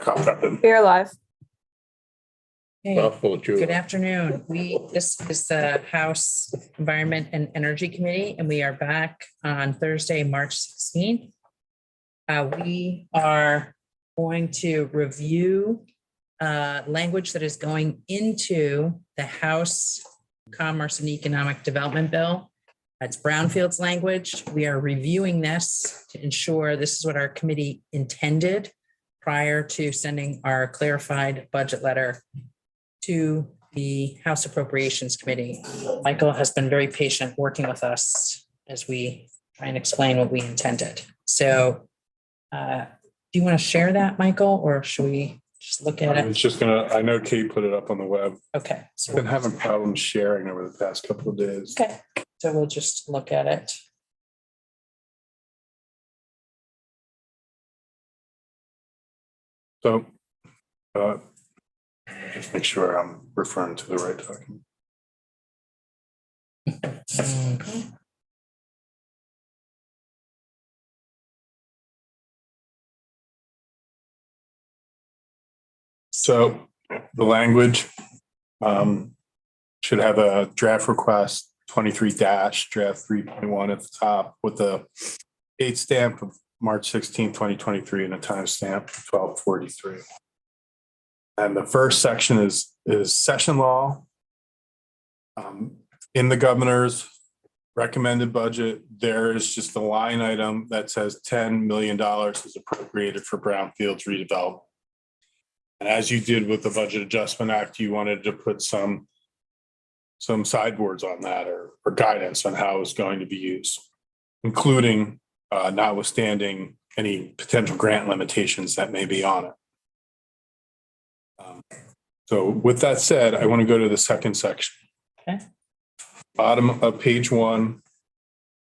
We are live. Hey, good afternoon. This is the House Environment and Energy Committee, and we are back on Thursday, March 16th. We are going to review language that is going into the House Commerce and Economic Development Bill. That's Brownfield's language. We are reviewing this to ensure this is what our committee intended prior to sending our clarified budget letter to the House Appropriations Committee. Michael has been very patient working with us as we try and explain what we intended. So do you want to share that, Michael, or should we just look at it? It's just I know Kate put it up on the web. Okay. I've been having problems sharing over the past couple of days. Okay, so we'll just look at it. So just make sure I'm referring to the right document. So the language should have a draft request 23 draft 3.1 at the top with the date stamp of March 16, 2023 and a timestamp 12/43. And the first section is session law. In the governor's recommended budget, there is just a line item that says $10 million is appropriated for brownfields redevelopment. And as you did with the Budget Adjustment Act, you wanted to put some sideboards on that or guidance on how it's going to be used, including notwithstanding any potential grant limitations that may be on it. So with that said, I want to go to the second section. Okay. Bottom of page 1,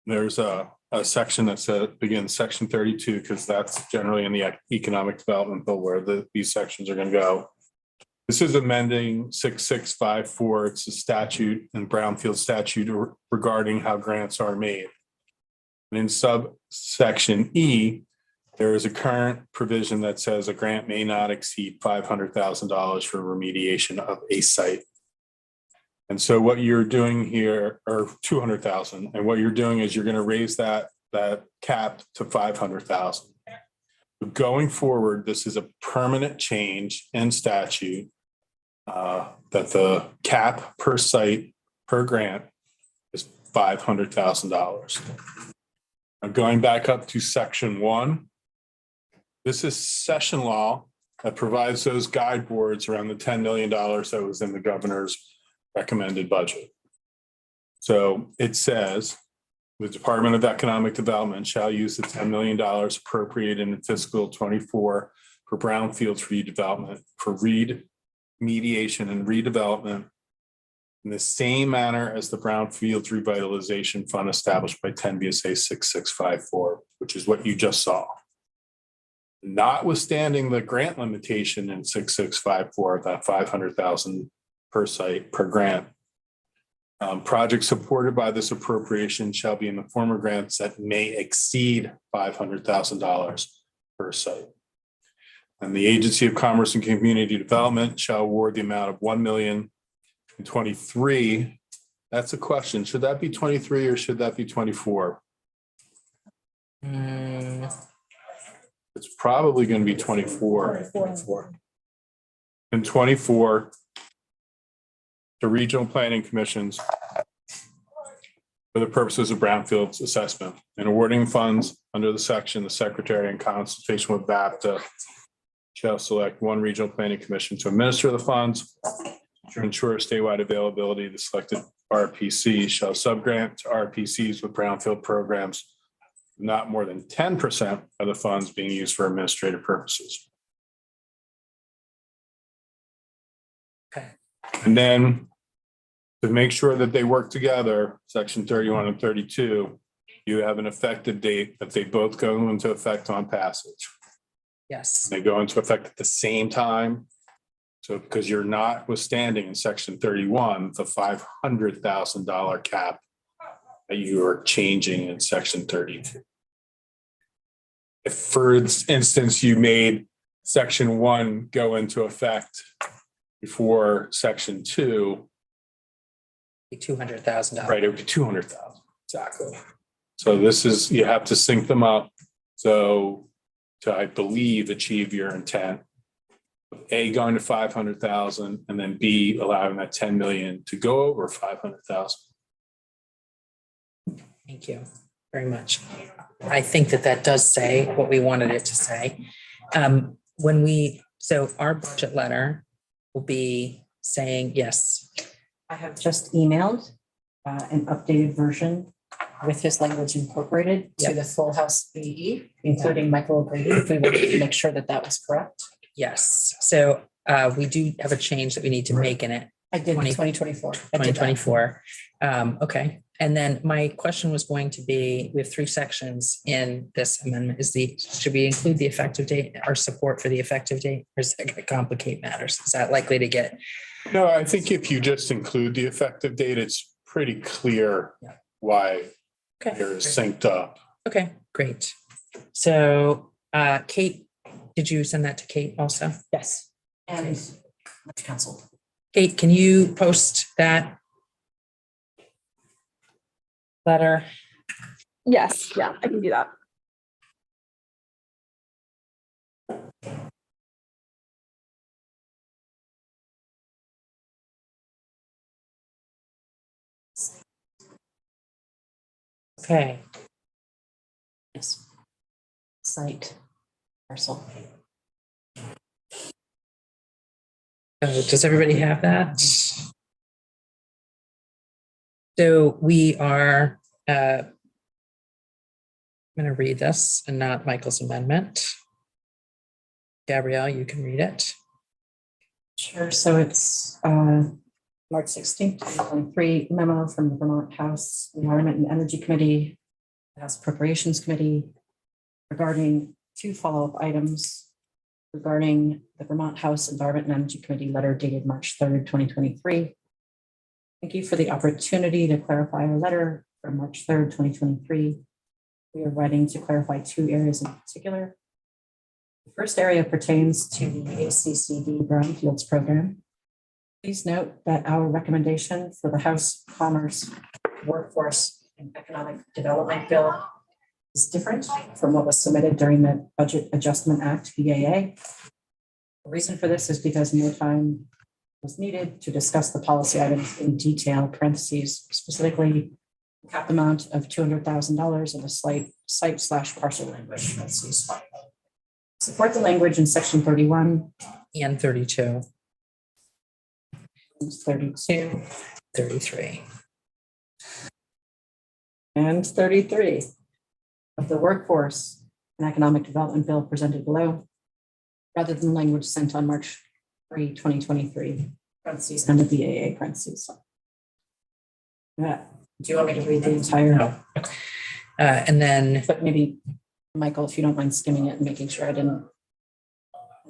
there's a section that says begins section 32, because that's generally in the economic development bill where these sections are going to go. This is amending 6654. It's a statute and brownfield statute regarding how grants are made. And in subsection E, there is a current provision that says a grant may not exceed $500,000 for remediation of a site. And so what you're doing here, or 200,000, and what you're doing is you're going to raise that cap to 500,000. Going forward, this is a permanent change in statute that the cap per site per grant is $500,000. Now going back up to section 1, this is session law that provides those guide boards around the $10 million that was in the governor's recommended budget. So it says the Department of Economic Development shall use the $10 million appropriated in fiscal 24 for brownfields redevelopment for remediation and redevelopment in the same manner as the Brownfields Revitalization Fund established by 10 VSA 6654, which is what you just saw. Notwithstanding the grant limitation in 6654, that 500,000 per site per grant, projects supported by this appropriation shall be in the form of grants that may exceed $500,000 per site. And the Agency of Commerce and Community Development shall award the amount of $1,023,000. That's a question. Should that be 23 or should that be 24? It's probably going to be 24. And 24 to regional planning commissions for the purposes of brownfields assessment and awarding funds under the section, the secretary in consultation with BAPTA shall select one regional planning commission to administer the funds to ensure statewide availability. The selected RPC shall subgrant to RPCs with brownfield programs not more than 10% of the funds being used for administrative purposes. Okay. And then to make sure that they work together, section 31 and 32, you have an effective date that they both go into effect on passage. Yes. They go into effect at the same time. So because you're notwithstanding in section 31, the $500,000 cap that you are changing in section 32. If, for instance, you made section 1 go into effect before section 2, $200,000. right, it would be 200,000. Exactly. So this is, you have to sync them up. So to, I believe, achieve your intent. A, going to 500,000, and then B, allowing that 10 million to go over 500,000. Thank you very much. I think that does say what we wanted it to say. So our budget letter will be saying, yes, I have just emailed an updated version with his language incorporated to Yep. the full house BE, including Michael O'Grady, if we wanted to make sure that that was correct. yes. So we do have a change that we need to make in it. I did 2024. I did that. 2024. Okay. And then my question was going to be, we have 3 sections in this amendment. Should we include the effective date or support for the effective date? Or is that going to complicate matters? Is that likely to get? No, I think if you just include the effective date, it's pretty clear why you're synced up. Okay, great. So Kate, did you send that to Kate also? Yes. And much council. Kate, can you post that letter? Yes, yeah, I can do that. Okay, Yes. Site parcel. does everybody have that? So we are, I'm going to read this and not Michael's amendment. Gabrielle, you can read it. Sure. So it's March 16th, 2023 memo from the Vermont House Environment and Energy Committee, House Appropriations Committee regarding 2 follow-up items regarding the Vermont House Environment and Energy Committee letter dated March 3rd, 2023. Thank you for the opportunity to clarify our letter from March 3rd, 2023. We are writing to clarify 2 areas in particular. The first area pertains to the ACCD Brownfields program. Please note that our recommendation for the House Commerce, Workforce, and Economic Development Bill is different from what was submitted during the Budget Adjustment Act, BAA. The reason for this is because more time was needed to discuss the policy items in detail, parentheses, specifically the cap amount of $200,000 in the site/parcel language, parentheses. Support the language in section 31 And 32, 32 33. and 33 of the Workforce and Economic Development Bill presented below, rather than language sent on March 3, 2023, parentheses, and the BAA parentheses. Do you want me to read the entire? No. And then, But maybe, Michael, if you don't mind skimming it and making sure I didn't,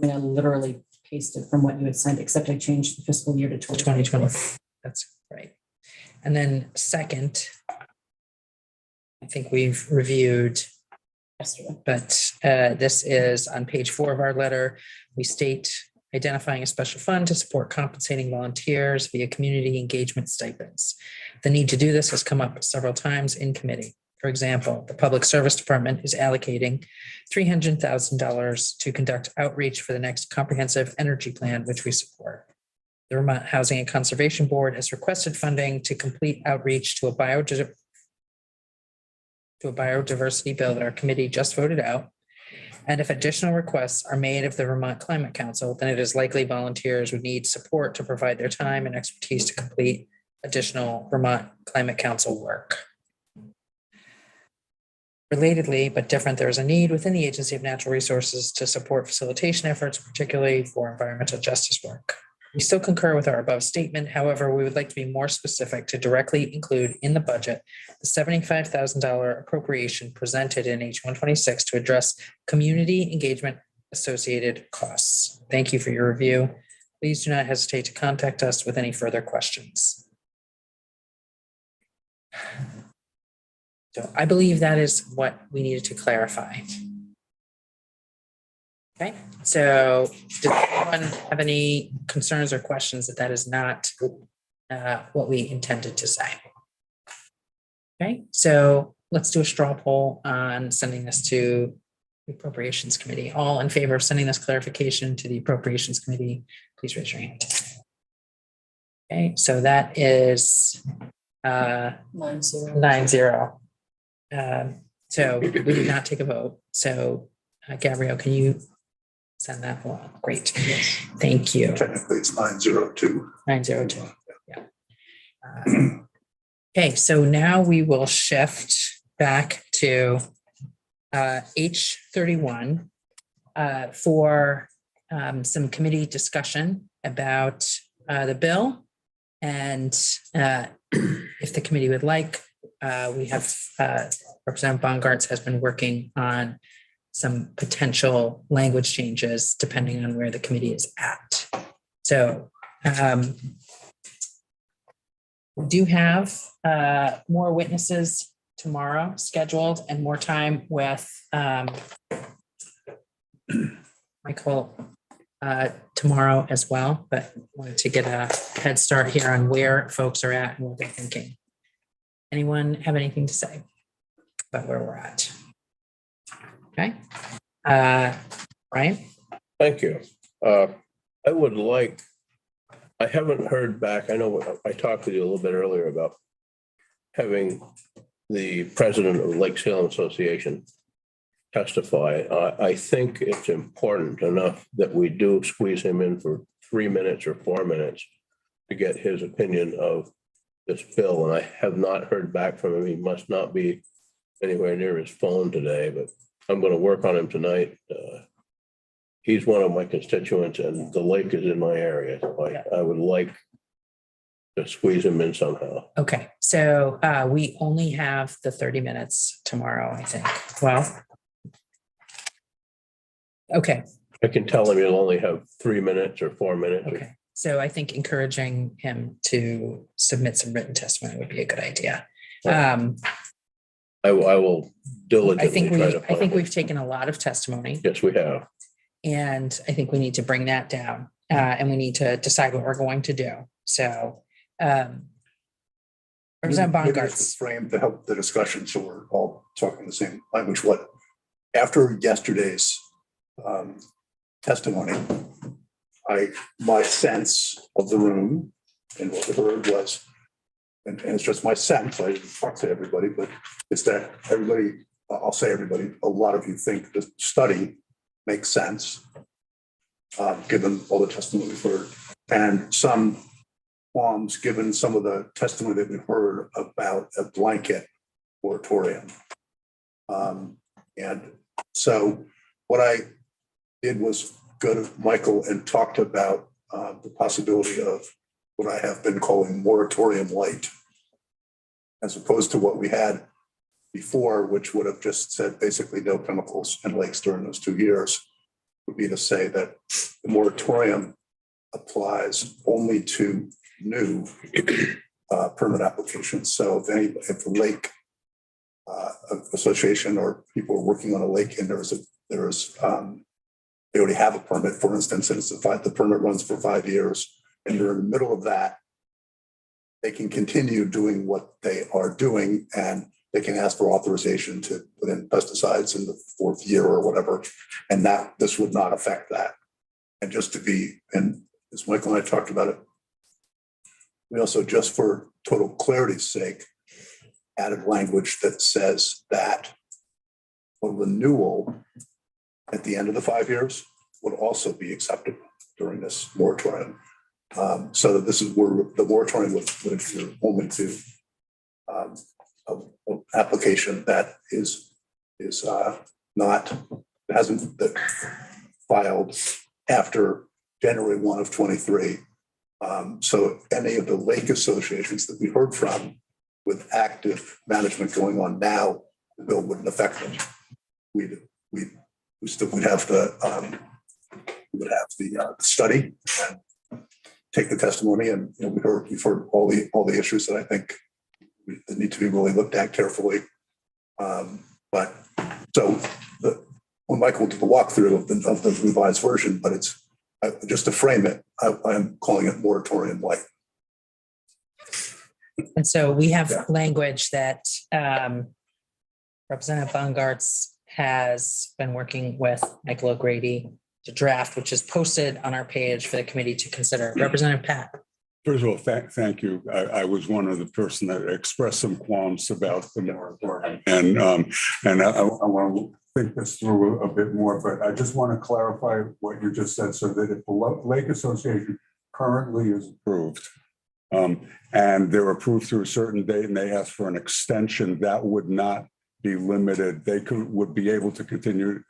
I literally pasted from what you had sent, except I changed the fiscal year to 2024. 2020, that's right. And then second, I think we've reviewed, Yesterday. but this is on page 4 of our letter. We state identifying a special fund to support compensating volunteers via community engagement stipends. The need to do this has come up several times in committee. For example, the Public Service Department is allocating $300,000 to conduct outreach for the next comprehensive energy plan, which we support. The Vermont Housing and Conservation Board has requested funding to complete outreach to a biodiversity bill that our committee just voted out. And if additional requests are made of the Vermont Climate Council, then it is likely volunteers would need support to provide their time and expertise to complete additional Vermont Climate Council work. Relatedly, but different, there is a need within the Agency of Natural Resources to support facilitation efforts, particularly for environmental justice work. We still concur with our above statement. However, we would like to be more specific to directly include in the budget the $75,000 appropriation presented in H126 to address community engagement associated costs. Thank you for your review. Please do not hesitate to contact us with any further questions. So I believe that is what we needed to clarify. Okay, so does anyone have any concerns or questions that is not what we intended to say? Okay, so let's do a straw poll on sending this to the Appropriations Committee. All in favor of sending this clarification to the Appropriations Committee, please raise your hand. Okay, so that is 9-0. 9-0. So we did not take a vote. So Gabrielle, can you send that along? Great. Thank you. Technically, it's 902. 902. Yeah. Okay, so now we will shift back to H31 for some committee discussion about the bill. And if the committee would like, we have Representative Bongartz has been working on some potential language changes depending on where the committee is at. So we do have more witnesses tomorrow scheduled and more time with Michael tomorrow as well, but wanted to get a head start here on where folks are at and what they're thinking. Anyone have anything to say about where we're at? Okay. Ryan? Thank you. I haven't heard back. I know I talked with you a little bit earlier about having the president of the Lake Salem Association testify. I think it's important enough that we do squeeze him in for 3 minutes or 4 minutes to get his opinion of this bill. And I have not heard back from him. He must not be anywhere near his phone today, but I'm going to work on him tonight. He's one of my constituents and the lake is in my area. So I would like to squeeze him in somehow. Okay, so we only have the 30 minutes tomorrow, I think. Well, okay. I can tell him he'll only have 3 minutes or 4 minutes. Okay. So I think encouraging him to submit some written testimony would be a good idea. I will diligently try to I think find we've taken a lot of testimony. it. Yes, we have. And I think we need to bring that down and we need to decide what we're going to do. So Representative Maybe just Bongartz. to frame to help the discussion, so we're all talking the same language. What after yesterday's testimony, my sense of the room and what I heard was, and it's just my sense, I didn't talk to everybody, but it's that everybody, I'll say everybody, a lot of you think the study makes sense, given all the testimony we've heard, and some qualms given some of the testimony that we've heard about a blanket moratorium. And so what I did was go to Michael and talked about the possibility of what I have been calling moratorium light, as opposed to what we had before, which would have just said basically no chemicals in lakes during those 2 years, would be to say that the moratorium applies only to new permit applications. So if the lake association or people are working on a lake and they already have a permit, for instance, and the permit runs for 5 years, and you're in the middle of that, they can continue doing what they are doing, and they can ask for authorization to put in pesticides in the 4th year or whatever, and that this would not affect that. And just to be, and as Michael and I talked about it, we also, just for total clarity's sake, added language that says that a renewal at the end of the 5 years would also be accepted during this moratorium. So that this is where the moratorium would adhere only to an application that hasn't been filed after January 1 of 23. So any of the lake associations that we heard from with active management going on now, the bill wouldn't affect them. We still would have the study and take the testimony, and we've heard all the issues that I think that need to be really looked at carefully. But so Michael did the walkthrough of the revised version, but it's, just to frame it, I'm calling it moratorium light. And so we have Yeah. language that Representative Baumgartz has been working with Michael O'Grady to draft, which is posted on our page for the committee to consider. Representative Pat. First of all, thank you. I was one of the person that expressed some qualms about the moratorium. And I want to think this through a bit more, but I just want to clarify what you just said, so that if the Lake Association currently is approved, and they're approved through a certain date and they ask for an extension, that would not be limited. They would be able to continue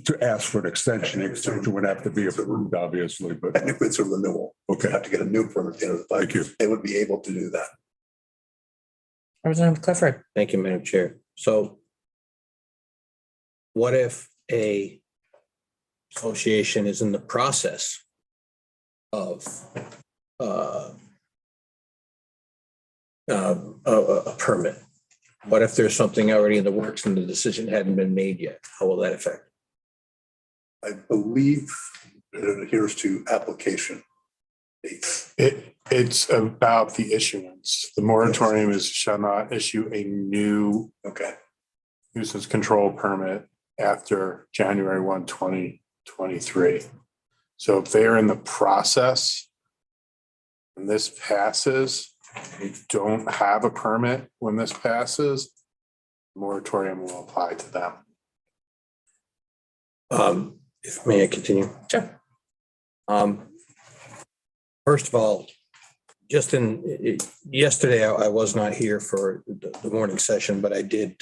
to ask for an extension. Extension would have to be approved, obviously, but Technically, it's a renewal. You okay. have to get a new permit at the end of the 5 Thank years. you. They would be able to do that. Representative Clifford. Thank you, Madam Chair. So what if a association is in the process of a permit? What if there's something already in the works and the decision hadn't been made yet? How will that affect? I believe it adheres to application dates. It's about the issuance. The moratorium is shall not issue a new Okay. nuisance control permit after January 1, 2023. So if they're in the process and this passes, they don't have a permit when this passes, moratorium will apply to them. If may I continue? Sure. First of all, just yesterday, I was not here for the morning session, but I did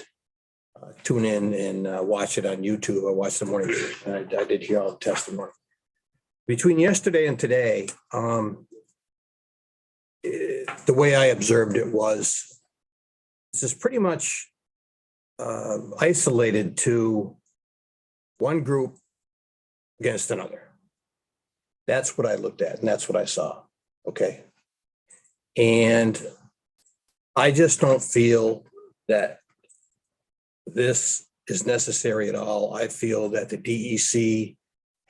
tune in and watch it on YouTube. I watched the morning, and I did hear all the testimony. Between yesterday and today, the way I observed it was, this is pretty much isolated to one group against another. That's what I looked at, and that's what I saw. Okay. And I just don't feel that this is necessary at all. I feel that the DEC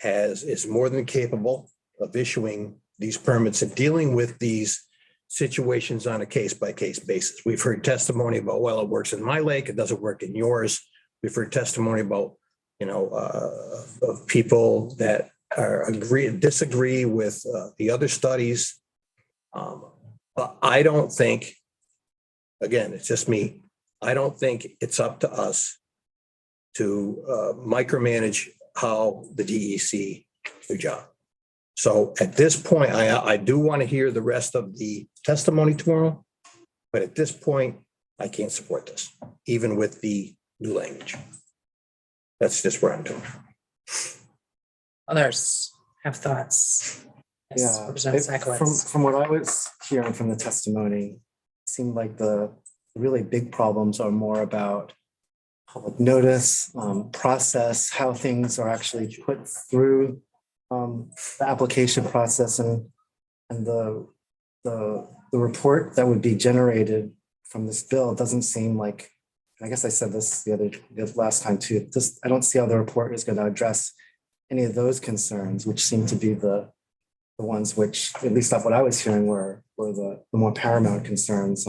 is more than capable of issuing these permits and dealing with these situations on a case-by-case basis. We've heard testimony about, well, it works in my lake, it doesn't work in yours. We've heard testimony about, of people that disagree with the other studies. But I don't think, again, it's just me, I don't think it's up to us to micromanage how the DEC do their job. So at this point, I do want to hear the rest of the testimony tomorrow, but at this point, I can't support this, even with the new language. That's just where I'm doing. Others have thoughts? Yes, Yeah, Representative Sakowicz. from what I was hearing from the testimony, it seemed like the really big problems are more about public notice, process, how things are actually put through the application process, and the report that would be generated from this bill doesn't seem like, I guess I said this the last time too, I don't see how the report is going to address any of those concerns, which seem to be the ones which, at least of what I was hearing, were the more paramount concerns.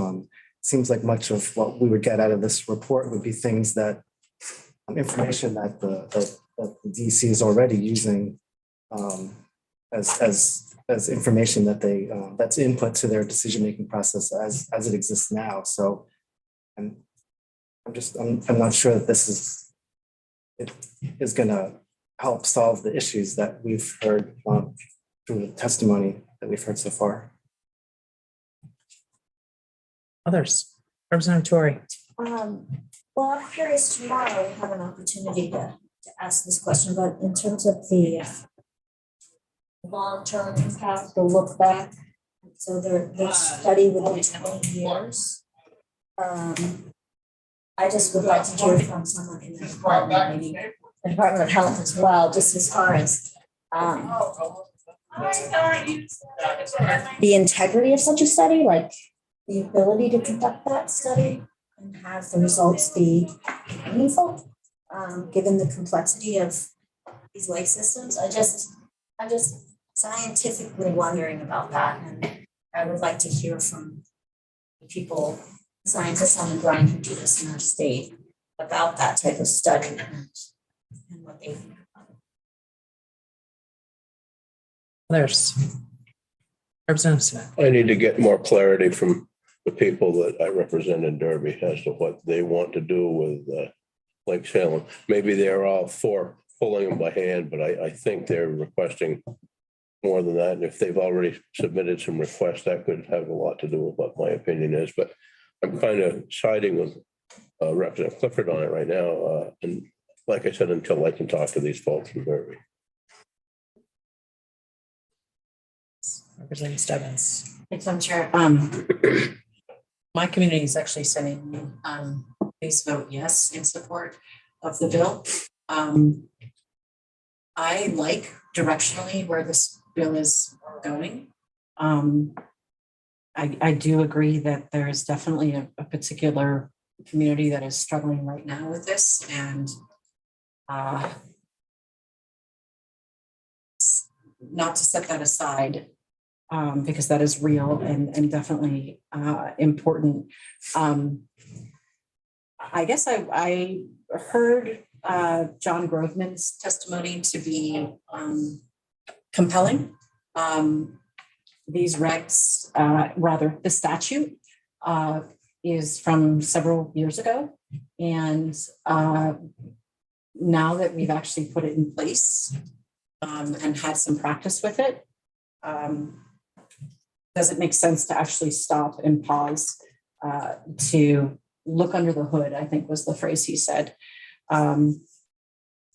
Seems like much of what we would get out of this report would be things that, information that the DC is already using as information that that's input to their decision-making process as it exists now. So I'm not sure that this is going to help solve the issues that we've heard through the testimony that we've heard so far. Others, Representative Tory. Well, I'm curious, tomorrow we have an opportunity to ask this question, but in terms of the long-term impact, the look back, so their study within 20 years. I just would like to hear from someone in the department, maybe the Department of Health as well, just as far as the integrity of such a study, like the ability to conduct that study and have the results be meaningful. given the complexity of these lake systems. I'm just scientifically wondering about that, and I would like to hear from the people, scientists on the ground who do this in our state, about that type of study and what they think about it. There's Representative Smith. I need to get more clarity from the people that I represent in Derby as to what they want to do with Lake Salem. Maybe they're all for pulling them by hand, but I think they're requesting more than that. And if they've already submitted some requests, that could have a lot to do with what my opinion is. But I'm kind of siding with Representative Clifford on it right now. And like I said, until I can talk to these folks from Derby. Representative Stebbins. Thanks, Madam Chair. My community is actually saying, please vote yes in support of the bill. I like directionally where this bill is going. I do agree that there is definitely a particular community that is struggling right now with this, and not to set that aside, because that is real and definitely important. I guess I heard John Groveman's testimony to be compelling. These regs, rather the statute is from several years ago. And now that we've actually put it in place and had some practice with it, does it make sense to actually stop and pause to look under the hood, I think was the phrase he said.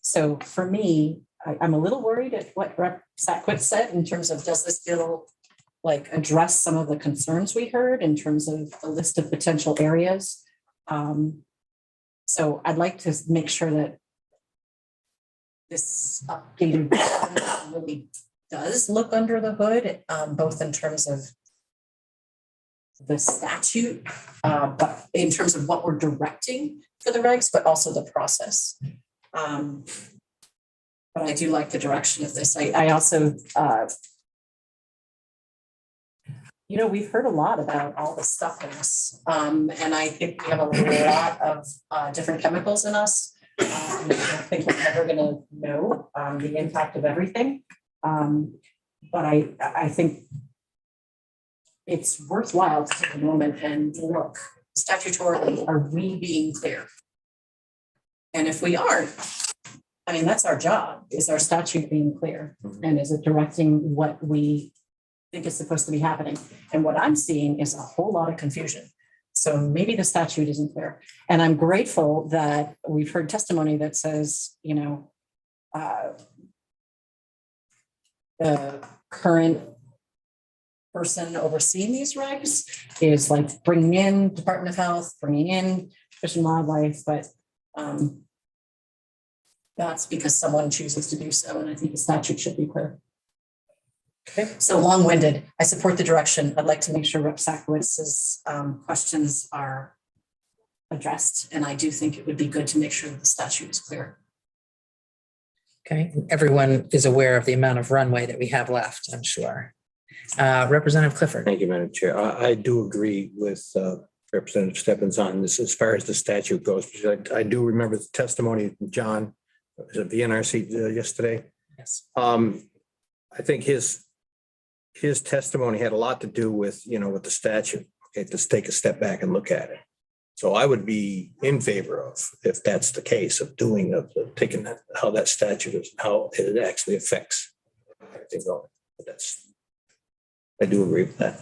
So for me, I'm a little worried at what Rep. Sackwitz said in terms of, does this bill like address some of the concerns we heard in terms of the list of potential areas? So I'd like to make sure that this updated really does look under the hood, both in terms of the statute, but in terms of what we're directing for the regs, but also the process. But I do like the direction of this. I also, we've heard a lot about all the stuff in us. And I think we have a lot of different chemicals in us. I don't think we're ever going to know the impact of everything. But I think it's worthwhile to take a moment and look, statutorily, are we being clear? And if we aren't, I mean, that's our job, is our statute being clear? And is it directing what we think is supposed to be happening? And what I'm seeing is a whole lot of confusion. So maybe the statute isn't clear. And I'm grateful that we've heard testimony that says, the current person overseeing these regs is like bringing in Department of Health, bringing in Fish and Wildlife, but that's because someone chooses to do so. And I think the statute should be clear. Okay. So long-winded. I support the direction. I'd like to make sure Rep. Sackwitz's questions are addressed. And I do think it would be good to make sure that the statute is clear. Okay, everyone is aware of the amount of runway that we have left, I'm sure. Representative Clifford. Thank you, Madam Chair. I do agree with Representative Stebbins on this as far as the statute goes. Because I do remember the testimony of John at the NRC yesterday. Yes. I think his testimony had a lot to do with, with the statute. Okay, just take a step back and look at it. So I would be in favor of, if that's the case, of taking that, how that statute is, how it actually affects everything going. But I do agree with that.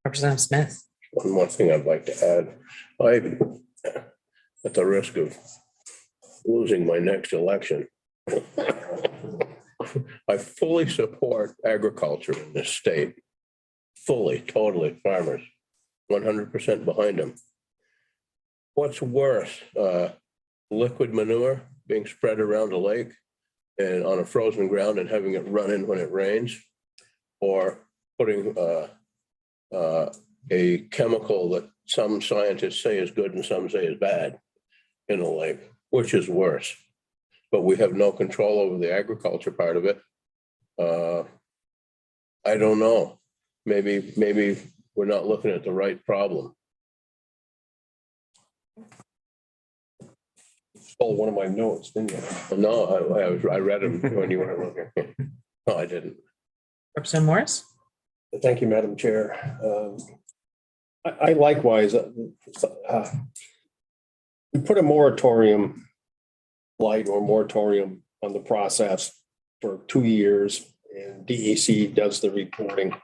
Representative Smith. One more thing I'd like to add. At the risk of losing my next election, I fully support agriculture in this state. Fully, totally, farmers, 100% behind them. What's worse, liquid manure being spread around a lake and on a frozen ground and having it run in when it rains, or putting a chemical that some scientists say is good and some say is bad in a lake, which is worse. But we have no control over the agriculture part of it. I don't know. Maybe we're not looking at the right problem. Stole one of my notes, didn't you? No, I read them when you were looking. No, I didn't. Representative Morris? Thank you, Madam Chair. I likewise, we put a moratorium light or moratorium on the process for 2 years, and DEC does the reporting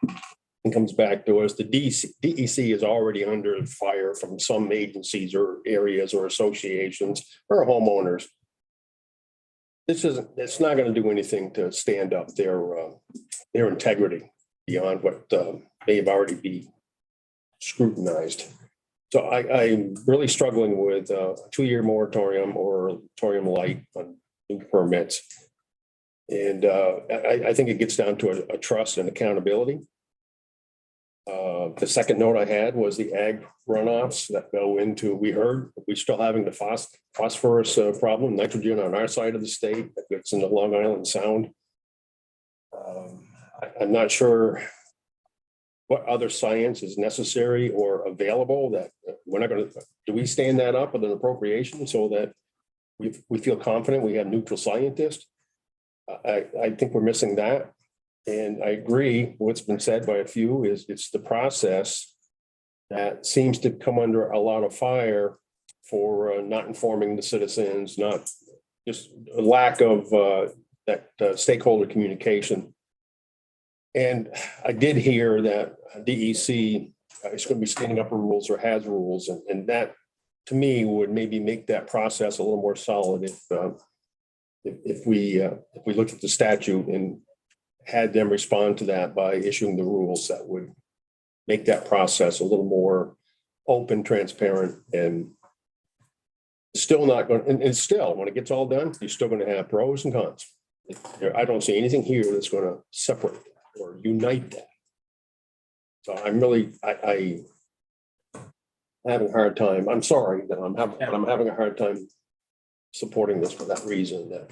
and comes back to us. The DEC is already under fire from some agencies or areas or associations or homeowners. It's not going to do anything to stand up their integrity beyond what may have already be scrutinized. So I'm really struggling with a 2-year moratorium or moratorium light on new permits. And I think it gets down to a trust and accountability. The second note I had was the ag runoffs that go into, we're still having the phosphorus problem, nitrogen on our side of the state that gets into Long Island Sound. I'm not sure what other science is necessary or available that we're not going to, do we stand that up with an appropriation so that we feel confident we have neutral scientists? I think we're missing that. And I agree, what's been said by a few is it's the process that seems to come under a lot of fire for not informing the citizens, not just a lack of that stakeholder communication. And I did hear that DEC is going to be standing up rules or has rules, and that to me would maybe make that process a little more solid if we look at the statute and had them respond to that by issuing the rules that would make that process a little more open, transparent, and still not going, and still, when it gets all done, you're still going to have pros and cons. I don't see anything here that's going to separate or unite that. So I'm really, I having a hard time. I'm sorry that I'm having a hard time supporting this for that reason. That,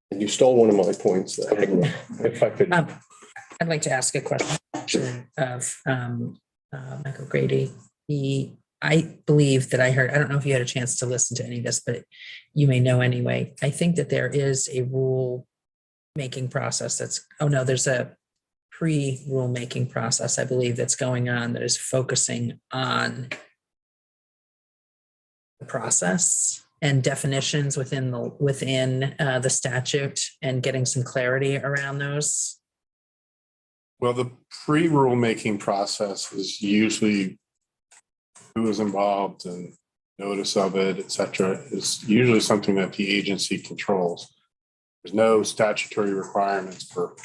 and you stole one of my points. If I could, I'd like to ask a question of Michael Grady. I believe that I heard, I don't know if you had a chance to listen to any of this, but you may know anyway. I think that there is a rule making process there's a pre-rulemaking process, I believe, that's going on that is focusing on the process and definitions within the statute and getting some clarity around those. Well, the pre-rulemaking process is usually who is involved and notice of it, et cetera, is usually something that the agency controls. There's no statutory requirements for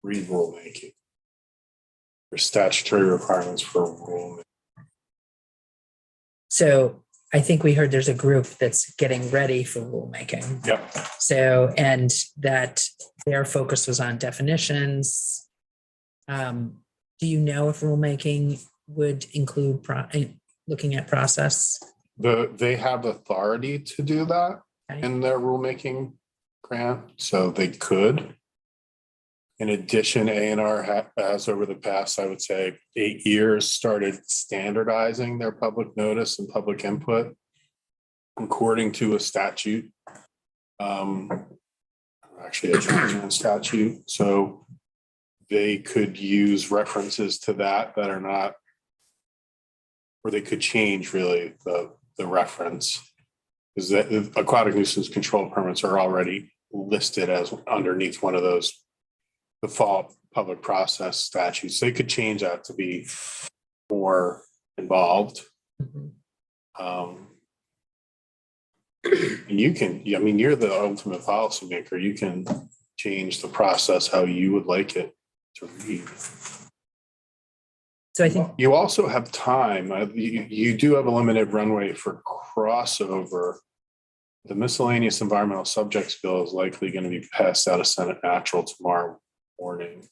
re-rulemaking. There's statutory requirements for rulemaking. So I think we heard there's a group that's getting ready for rulemaking. Yep. So, and that their focus was on definitions. Do you know if rulemaking would include looking at process? They have authority to do that Okay. in their rulemaking grant, so they could. In addition, A&R has over the past, I would say, 8 years, started standardizing their public notice and public input according to a statute. Actually, a Georgian statute. So they could use references to that are not, or they could change really the reference. Because the aquatic nuisance control permits are already listed as underneath one of those default public process statutes. They could change that to be more involved. Mhm. And you can, I mean, you're the ultimate policymaker. You can change the process how you would like it to read. So I think, You also have time. You do have a limited runway for crossover. The miscellaneous environmental subjects bill is likely going to be passed out of Senate Natural tomorrow morning.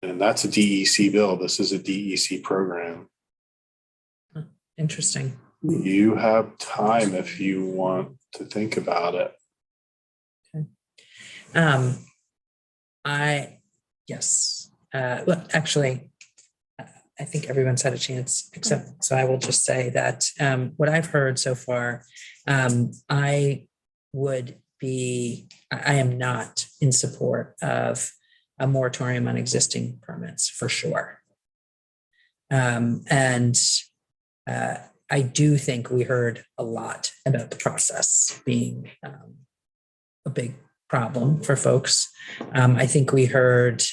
And that's a DEC bill. This is a DEC program. interesting. You have time if you want to think about it. Yes, look, actually, I think everyone's had a chance, except, so I will just say that, what I've heard so far, I am not in support of a moratorium on existing permits for sure. I do think we heard a lot about the process being a big problem for folks. I think we heard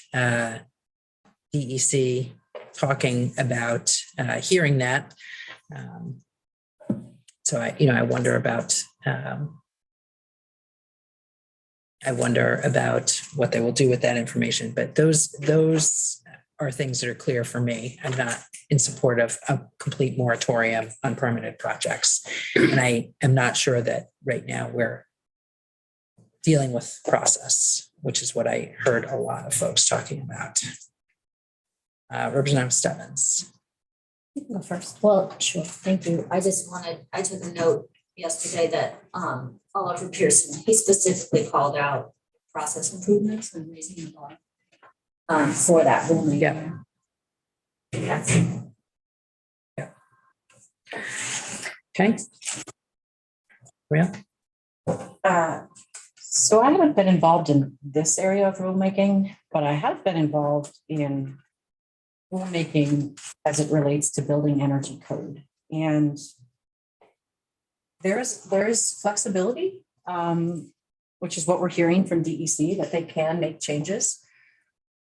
DEC talking about hearing that. So I wonder about what they will do with that information. But those are things that are clear for me. I'm not in support of a complete moratorium on permanent projects. And I am not sure that right now we're dealing with process, which is what I heard a lot of folks talking about. Representative Stebbins. You can go first. Well, sure, thank you. I took a note yesterday that Oliver Pearson, he specifically called out process improvements and raising the bar for that rulemaking. Yeah. Yeah. Okay. Real? So I haven't been involved in this area of rulemaking, but I have been involved in rulemaking as it relates to building energy code. And there is flexibility, which is what we're hearing from DEC, that they can make changes.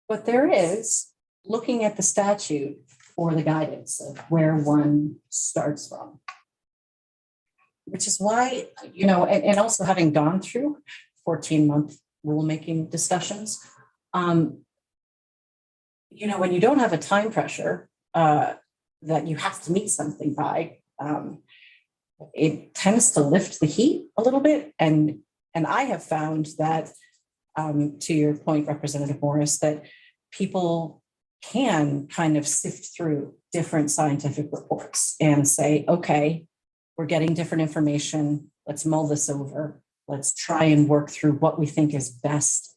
But there is, looking at the statute or the guidance of where one starts from. Which is why, and also having gone through 14-month rulemaking discussions, when you don't have a time pressure that you have to meet something by, it tends to lift the heat a little bit. And I have found that, to your point, Representative Morris, that people can kind of sift through different scientific reports and say, okay, we're getting different information. Let's mull this over. Let's try and work through what we think is best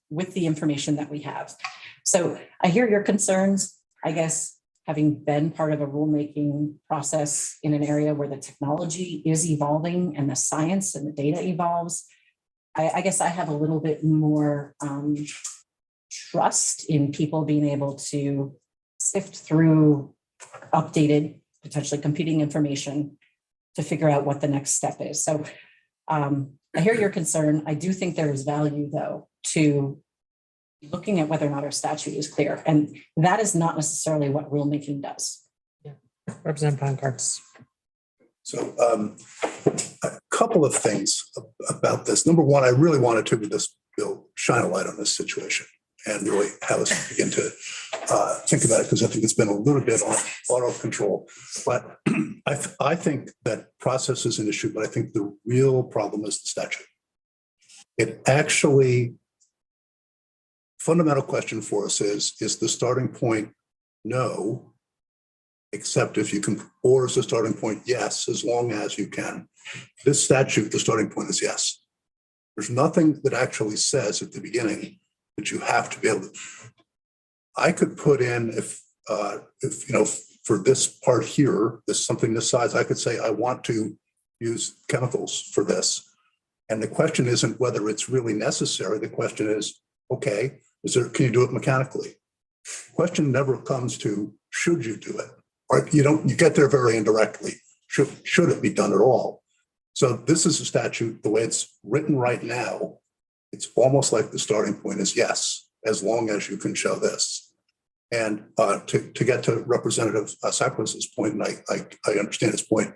with the information that we have. So I hear your concerns. I guess having been part of a rulemaking process in an area where the technology is evolving and the science and the data evolves, I guess I have a little bit more trust in people being able to sift through updated, potentially competing information to figure out what the next step is. So I hear your concern. I do think there is value, though, to looking at whether or not our statute is clear. And that is not necessarily what rulemaking does. Yeah. Representative Bongartz. So a couple of things about this. Number one, I really wanted to, with this bill, shine a light on this situation and really have us begin to think about it, because I think it's been a little bit on auto control. But I think that process is an issue, but I think the real problem is the statute. It actually, fundamental question for us is the starting point no, except if you can, or is the starting point yes, as long as you can? This statute, the starting point is yes. There's nothing that actually says at the beginning that you have to be able to. I could put in, if for this part here, this something this size, I could say, I want to use chemicals for this. And the question isn't whether it's really necessary. The question is, okay, can you do it mechanically? The question never comes to, should you do it? Or you get there very indirectly. Should it be done at all? So this is a statute, the way it's written right now, it's almost like the starting point is yes, as long as you can show this. And to get to Representative Sackler's point, and I understand his point,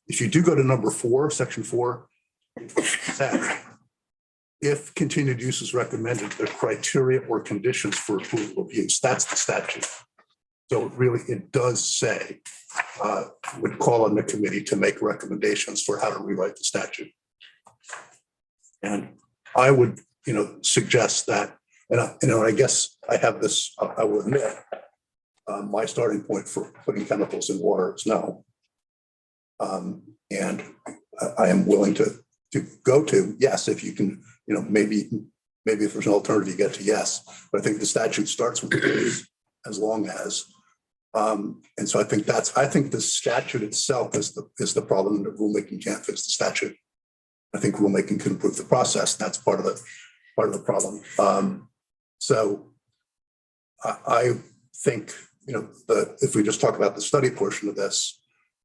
if you do go to number 4, section 4, if continued use is recommended, the criteria or conditions for approval of use, that's the statute. So it does say, would call on the committee to make recommendations for how to rewrite the statute. And I would, suggest that, and I guess I have this, I will admit, my starting point for putting chemicals in water is no. And I am willing to go to yes, if you can, maybe if there's an alternative, you get to yes. But I think the statute starts with as long as. And so I think the statute itself is the problem, that rulemaking can't fix the statute. I think rulemaking can improve the process. That's part of the problem. So I think, if we just talk about the study portion of this,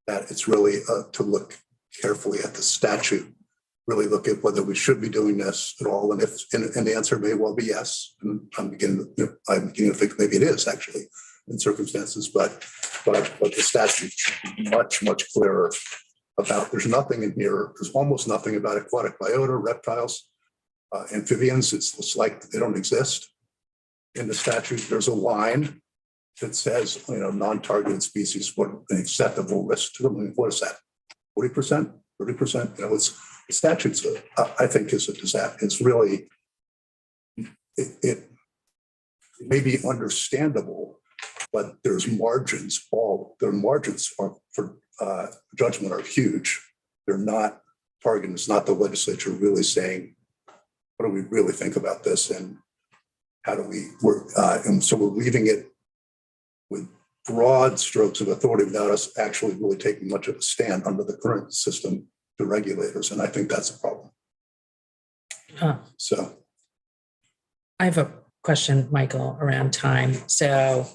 that it's really to look carefully at the statute, really look at whether we should be doing this at all. And and the answer may well be yes. And I'm beginning to think maybe it is actually in circumstances, but the statute should be much, much clearer about, there's nothing in here, there's almost nothing about aquatic biota, reptiles, amphibians. It's like they don't exist in the statute. There's a line that says, non-targeted species, what an acceptable risk to them. I mean, what is that? 40%, 30%? It's the statutes, I think, is a disaster. It's really, it may be understandable, but there's margins. Their margins are for judgment are huge. They're not targeted. It's not the legislature really saying, what do we really think about this, and how do we work? And so we're leaving it with broad strokes of authority without us actually really taking much of a stand under the current system to regulators. And I think that's a problem. So I have a question, Michael, around time. So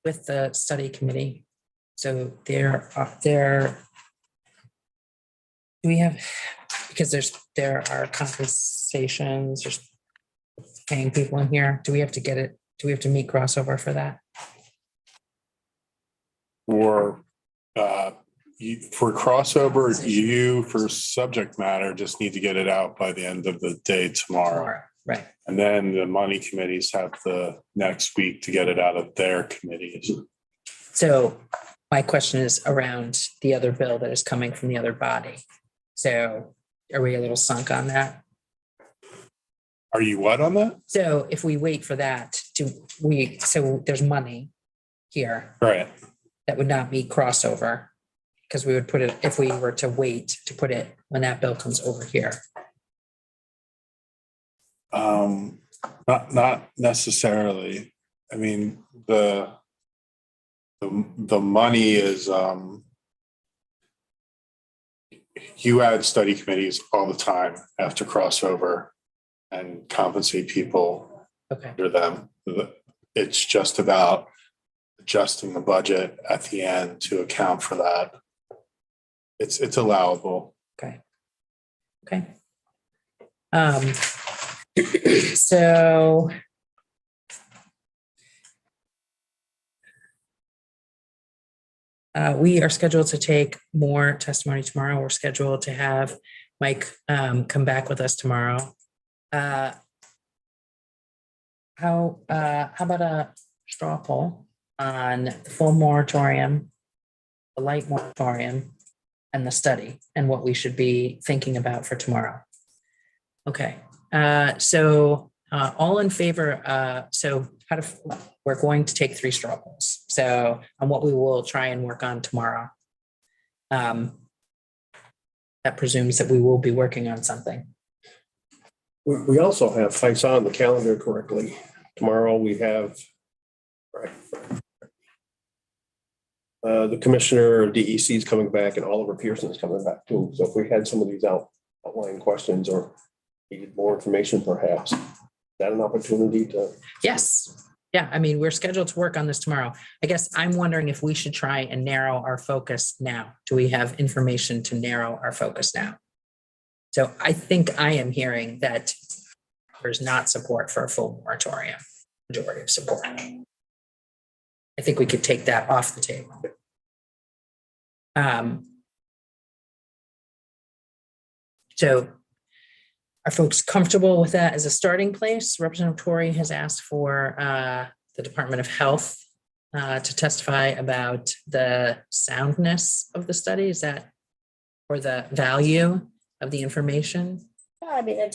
with the study committee, so do we have, because there are compensations, there's paying people in here. Do we have to get it? Do we have to meet crossover for that? For crossover, you for subject matter just need to get it out by the end of the day tomorrow. Right. And then the money committees have the next week to get it out of their committees. So my question is around the other bill that is coming from the other body. So are we a little sunk on that? Are you what on that? So if we wait for that so there's money here. Right. That would not be crossover, because we would put it, if we were to wait to put it when that bill comes over here. Not necessarily. I mean, the money is, you add study committees all the time after crossover and compensate people under them. It's just about adjusting the budget at the end to account for that. It's allowable. Okay. So we are scheduled to take more testimony tomorrow. We're scheduled to have Mike come back with us tomorrow. How about a straw poll on the full moratorium, the light moratorium, and the study, and what we should be thinking about for tomorrow? Okay, so all in favor, we're going to take 3 straw polls. So on what we will try and work on tomorrow. That presumes that we will be working on something. We also have, if I saw on the calendar correctly, tomorrow we have the commissioner of DEC is coming back, and Oliver Pearson is coming back too. So if we had some of these outlying questions or needed more information, perhaps, is that an opportunity to? Yes. Yeah. I mean, we're scheduled to work on this tomorrow. I guess I'm wondering if we should try and narrow our focus now. Do we have information to narrow our focus now? So I think I am hearing that there's not support for a full moratorium, majority of support. I think we could take that off the table. So are folks comfortable with that as a starting place? Representative Tory has asked for the Department of Health to testify about the soundness of the study. Is that, or the value of the information? Yeah, I mean,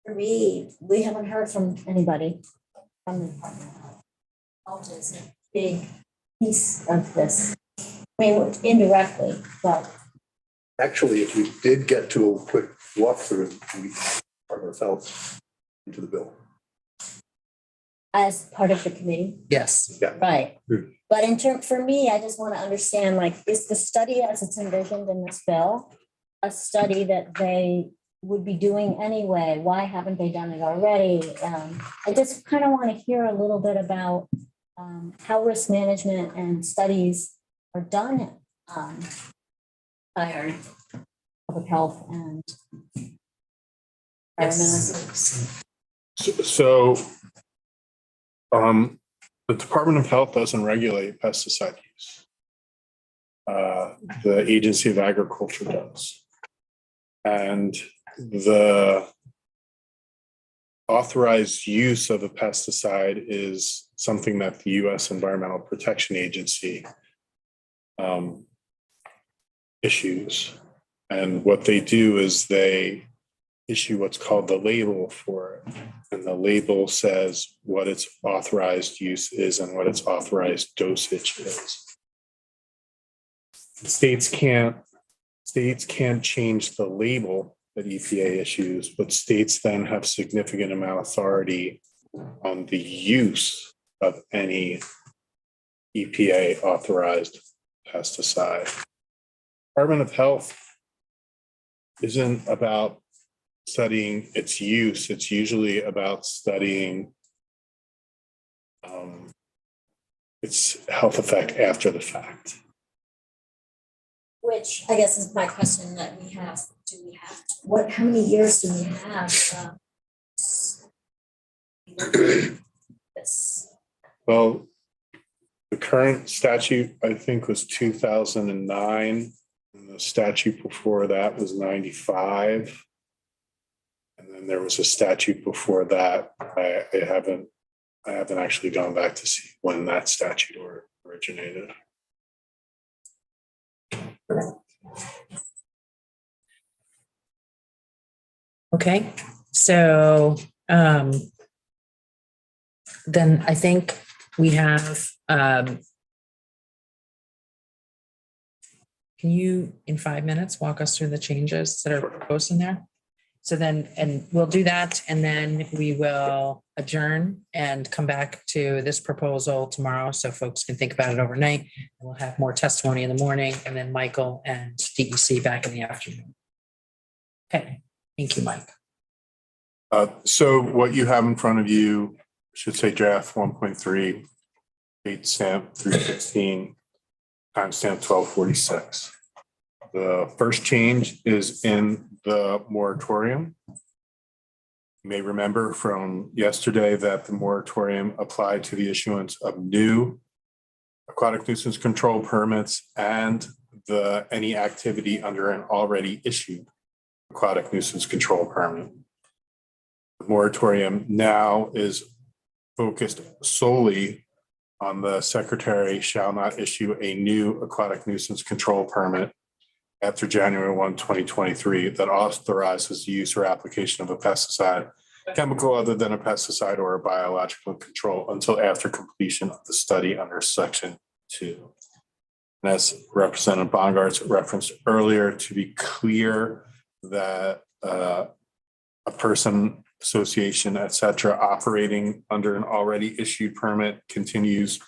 for me, we haven't heard from anybody from the Department of Health. Health is a big piece of this. I mean, indirectly, but Actually, if we did get to a quick walkthrough, we part of health into the bill. as part of the committee, Yes. right? Hmm. But in term, for me, I just want to understand, like, is the study as it's envisioned in this bill a study that they would be doing anyway? Why haven't they done it already? I just kind of want to hear a little bit about how risk management and studies are done by our public health and environmental. So the Department of Health doesn't regulate pesticide use. The Agency of Agriculture does. And the authorized use of a pesticide is something that the U.S. Environmental Protection Agency issues. And what they do is they issue what's called the label for it. And the label says what its authorized use is and what its authorized dosage is. States can't change the label that EPA issues, but states then have significant amount of authority on the use of any EPA authorized pesticide. Department of Health isn't about studying its use. It's usually about studying its health effect after the fact. Which I guess is my question that we have. Do we have, how many years do we have? This, Well, the current statute, I think, was 2009. And the statute before that was 95. And then there was a statute before that. I haven't actually gone back to see when that statute originated. Okay, so then I think we have, can you, in 5 minutes, walk us through the changes that are proposed in there? So then, and we'll do that, and then we will adjourn and come back to this proposal tomorrow, so folks can think about it overnight. And we'll have more testimony in the morning, and then Michael and DEC back in the afternoon. Okay, thank you, Mike. So what you have in front of you should say draft 1.3, date stamp 316, timestamp 1246. The first change is in the moratorium. You may remember from yesterday that the moratorium applied to the issuance of new aquatic nuisance control permits and any activity under an already issued aquatic nuisance control permit. The moratorium now is focused solely on the secretary shall not issue a new aquatic nuisance control permit after January 1, 2023 that authorizes the use or application of a pesticide, chemical other than a pesticide or a biological control until after completion of the study under section 2. And as Representative Bongartz referenced earlier, to be clear that a person, association, et cetera, operating under an already issued permit continues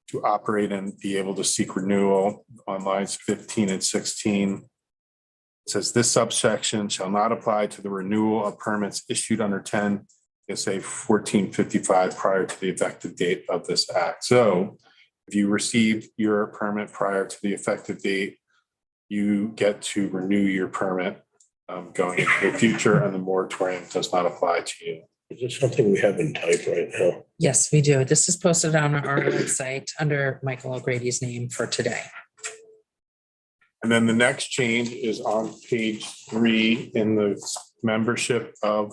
to operate and be able to seek renewal on lines 15 and 16. It says this subsection shall not apply to the renewal of permits issued under 10 SA 1455 prior to the effective date of this act. So if you received your permit prior to the effective date, you get to renew your permit going into the future, and the moratorium does not apply to you. Is this something we have in type right now? Yes, we do. This is posted on our website under Michael O'Grady's name for today. And then the next change is on page 3 in the membership of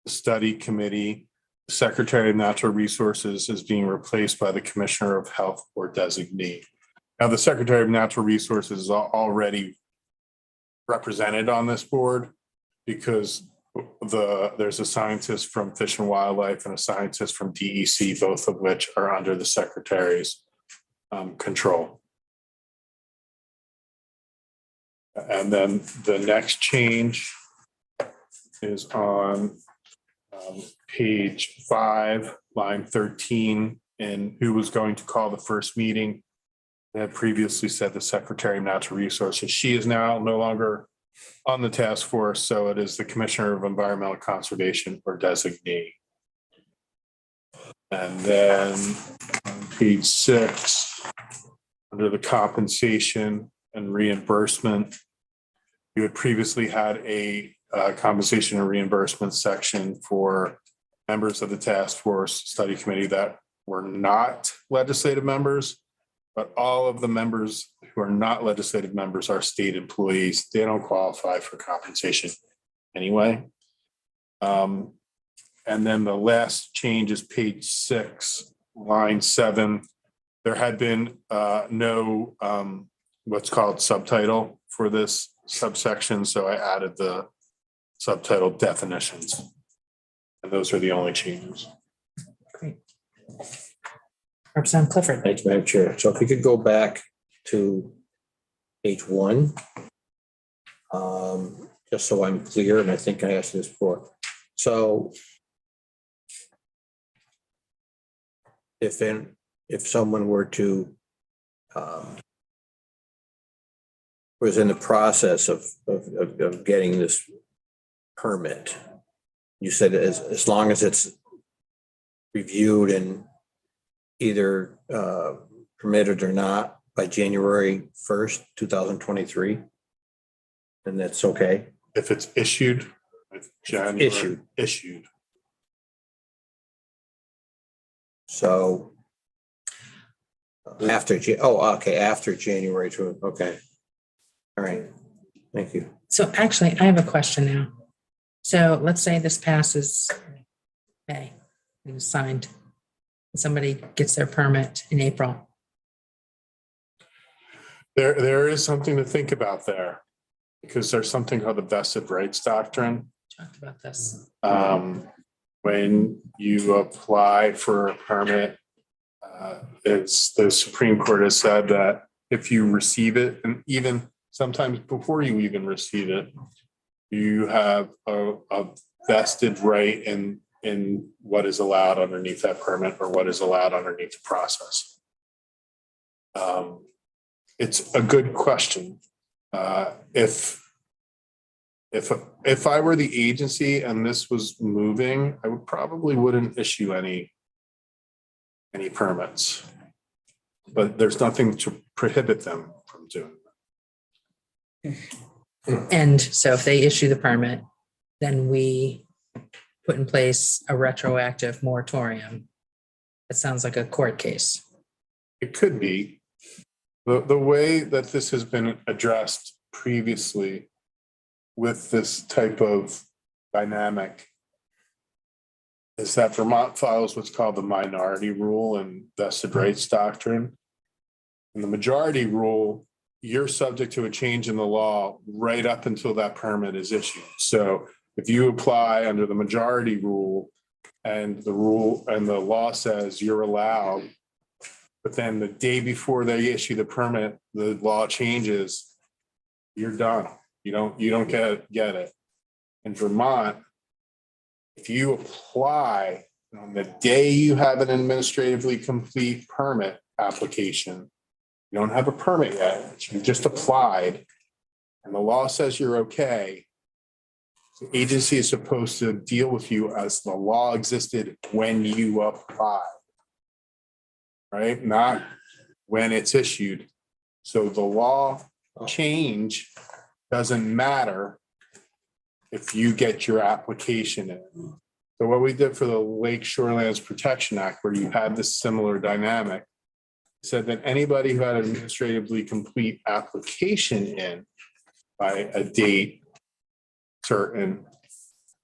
the study committee. The Secretary of Natural Resources is being replaced by the Commissioner of Health or designee. Now, the Secretary of Natural Resources is already represented on this board because there's a scientist from Fish and Wildlife and a scientist from DEC, both of which are under the Secretary's control. And then the next change is on page 5, line 13, and who was going to call the first meeting. They had previously said the Secretary of Natural Resources. She is now no longer on the task force, so it is the Commissioner of Environmental Conservation or designee. And then on page 6, under the compensation and reimbursement, you had previously had a compensation and reimbursement section for members of the task force study committee that were not legislative members, but all of the members who are not legislative members are state employees. They don't qualify for compensation anyway. And then the last change is page 6, line 7. There had been no what's called subtitle for this subsection, so I added the subtitle definitions. And those are the only changes. Great. Representative Clifford. Thanks, Madam Chair. So if you could go back to page 1, just so I'm clear, and I think I asked this before. So if someone were to was in the process of getting this permit, you said as long as it's reviewed and either permitted or not by January 1st, 2023, then that's okay. If it's issued, January issued. So after, after January 2, okay. All right, thank you. So actually, I have a question now. So let's say this passes May, it was signed. Somebody gets their permit in April. There is something to think about there, because there's something called the vested rights doctrine. Talked about this. When you apply for a permit, it's the Supreme Court has said that if you receive it, and even sometimes before you even receive it, you have a vested right in what is allowed underneath that permit or what is allowed underneath the process. It's a good question. If I were the agency and this was moving, I wouldn't issue any permits. But there's nothing to prohibit them from doing that. And so if they issue the permit, then we put in place a retroactive moratorium. It sounds like a court case. It could be. The way that this has been addressed previously with this type of dynamic is that Vermont follows what's called the minority rule and vested rights doctrine. And the majority rule, you're subject to a change in the law right up until that permit is issued. So if you apply under the majority rule and the law says you're allowed, but then the day before they issue the permit, the law changes, you're done. You don't get it. In Vermont, if you apply on the day you have an administratively complete permit application, you don't have a permit yet, you just applied, and the law says you're okay, the agency is supposed to deal with you as the law existed when you applied, right? Not when it's issued. So the law change doesn't matter if you get your application in. So what we did for the Lake Shorelands Protection Act, where you had this similar dynamic, said that anybody who had an administratively complete application in by a date certain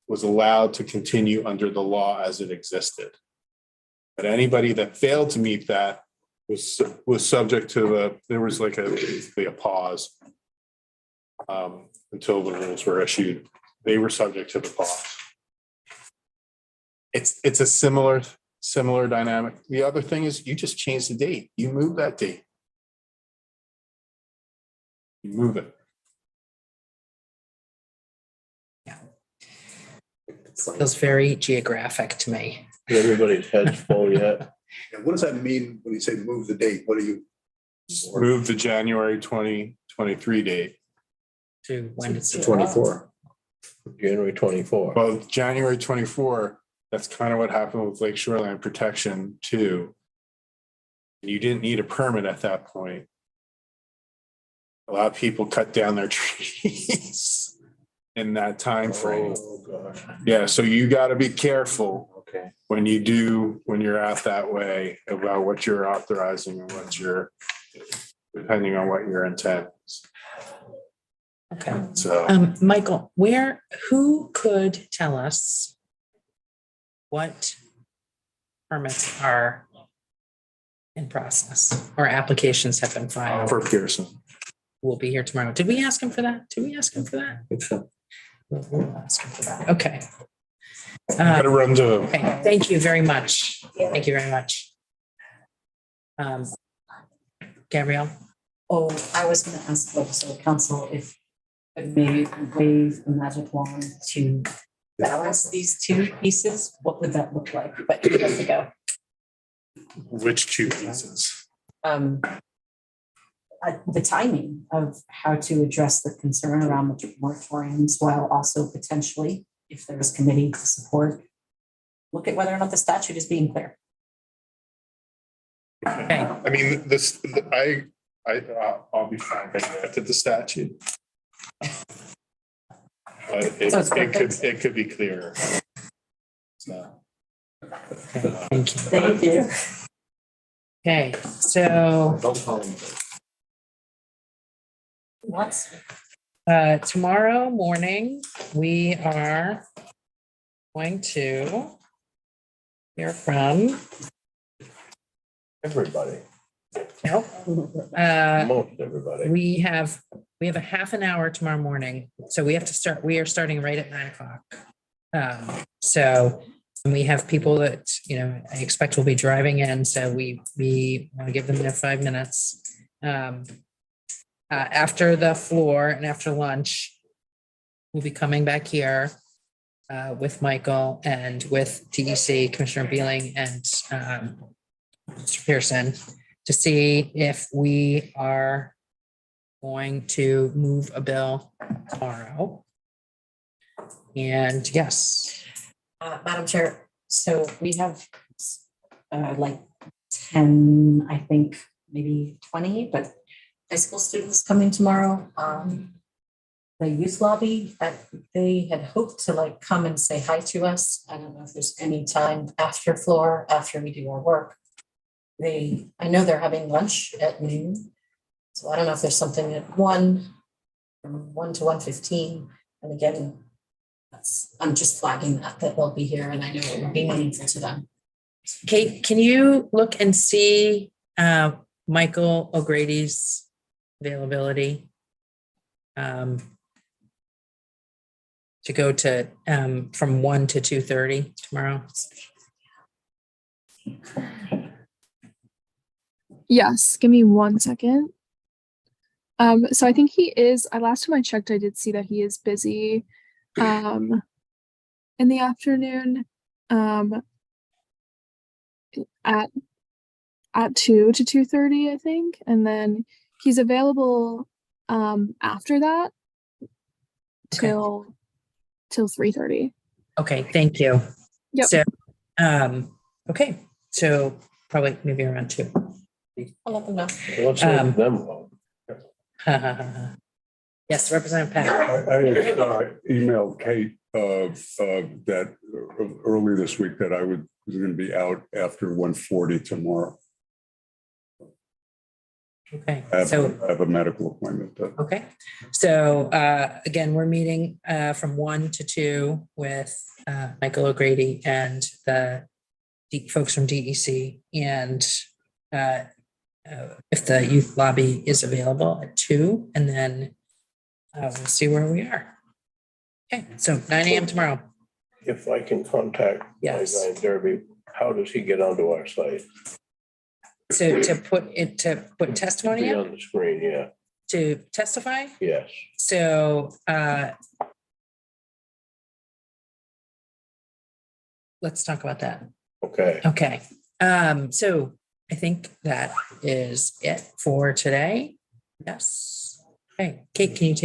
was allowed to continue under the law as it existed. But anybody that failed to meet that was subject to there was like basically a pause until the rules were issued. They were subject to the pause. It's a similar dynamic. The other thing is you just change the date. You move that date. You move it. Feels very geographic to me. Everybody's heads full yet. And what does that mean when you say move the date? What do you? Move the January 2023 date. To when it's 24. January 24. Well, January 24, that's kind of what happened with Lake Shoreline Protection too. You didn't need a permit at that point. A lot of people cut down their trees in that time frame. Oh, gosh. Yeah, so you got to be careful Okay. when you're out that way about what you're authorizing and what you're, depending on what your intent is. Okay. So Michael, who could tell us what permits are in process or applications have been filed? for Pearson. We'll be here tomorrow. Did we ask him for that? Did we ask him for that? Think so. We'll ask him for that. Okay. Got to run to. Okay, thank you very much. Thank you very much. Gabrielle? Oh, I was gonna ask legislative council if it may wave a magic wand to balance these two pieces, what would that look like? But you have to go. Which two pieces? The timing of how to address the concern around the moratoriums while also potentially, if there's committee support, look at whether or not the statute is being clear. Okay. I mean, I'll be fine with that to the statute. It could be clearer. So. Thank you. Thank you. Okay, so Don't call him. What's tomorrow morning, we are going to hear from, Everybody, nope, most everybody. we have a half an hour tomorrow morning, so we are starting right at 9:00. So and we have people that, I expect will be driving in, so we want to give them their 5 minutes. After the floor and after lunch, we'll be coming back here with Michael and with DEC, Commissioner Beeling and Mr. Pearson, to see if we are going to move a bill tomorrow. And yes. Madam Chair, so we have like 10, I think, maybe 20, but high school students coming tomorrow. The youth lobby, they had hoped to come and say hi to us. I don't know if there's any time after floor, after we do our work. I know they're having lunch at noon. So I don't know if there's something at 1, from 1 to 1:15. And again, I'm just flagging that they'll be here and I know it will be meaningful to them. Kate, can you look and see Michael O'Grady's availability to go to from 1 to 2:30 tomorrow? Yes, give me 1 second. So I think he is, last time I checked, I did see that he is busy in the afternoon at 2 to 2:30, I think. And then he's available after that till 3:30. Okay, thank you. Yep. So, okay, so probably maybe around 2. I'll let them know. Let's let them vote. Yes, Representative Pat. I emailed Kate that early this week that I was going to be out after 1:40 tomorrow. Okay, I so, have a medical appointment. okay. So, again, we're meeting from 1 to 2 with Michael O'Grady and the folks from DEC. And if the youth lobby is available at 2, and then we'll see where we are. Okay, so 9 a.m. tomorrow. If I can contact my Yes. guy in Derby, how does he get onto our site? So to put testimony Be up, on the screen, yeah, to testify. yes. So let's talk about that. Okay. Okay, so I think that is it for today. Yes. Okay, Kate, can you take